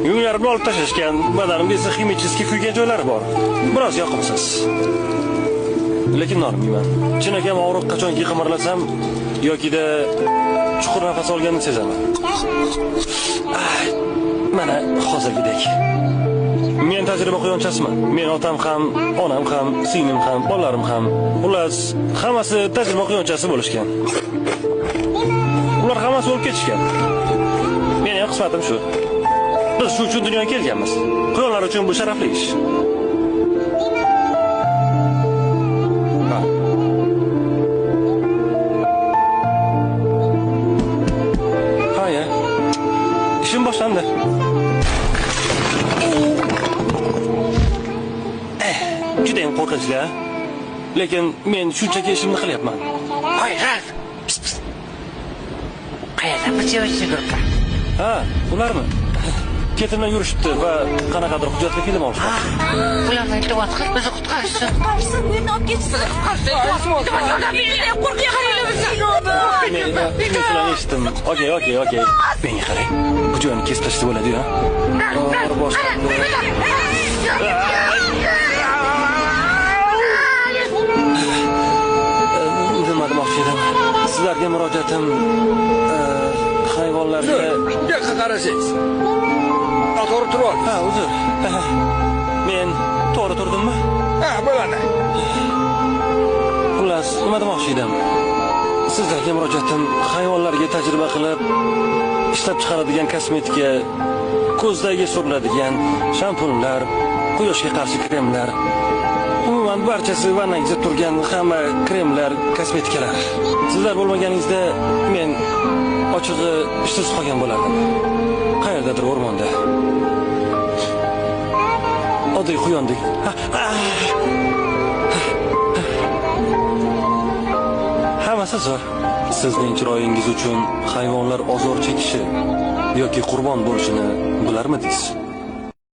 Yunglarimni olib tashlashgan, badanimda esa ximichески kuygan joylari bor. Biroz yoqimsiz. Lekin normayman. Chinakam og'riq qachonki qimirlasam yokida chuqur nafas olganini sezaman. Mana hozirgidek. Men tajriba quyonchasiman. Men otam ham, onam ham, singlim ham, bolalarim ham, xullas, hammasi tajriba quyonchasi bo'lishgan. Ular hammasi o'lib ketishgan. Men ham qismatim shu. Biz shu uchun dunyoga kelganmiz. Quyonlar uchun bu sharafli ish. Hayya. İşim boshlandi. Juda ham qo'rqinchli. Lekin men shunchaki ishimni qilyapman. Voy, Ralf. Qayerda bir девочка guruhi? Ha, ularmi? Ketimdan yurishibdi va qanaqadir hujjatli film olishdi. Ularni iltimos qil, bizni qutqarishsin. Qutqarsin, bu yerni olib ketsin. Men shuni eshitdim. Okey. Menga qarang. Bu joyni kesib tashlab bo'ladi-ku. Nima demoqchi edim? Sizlarga murojaatim hayvonlarga yoqqa qarasangiz. To'g'ri turib. Ha, uzr. Men to'g'ri turdimmi? Ha, bo'ladi. Xullas, nima demoqchi edim? Sizlarga murojaatim hayvonlarga tajriba qilib ishlab chiqaradigan kosmetika, ko'zdagi suriladigan shampunlar, quyoshga qarshi kremlar, umuman barchasi vannangizda turgan hamma kremlar, kosmetikalar. Sizlar bo'lmaganingizda men ochig'i ishsiz qolgan bo'lardim. Qayerdadir o'rmonda. Oddiy quyondek. Hammasi zo'r. Sizning chiroyingiz uchun hayvonlar ozor chekishi yoki qurbon bo'lishini bilarmidingiz?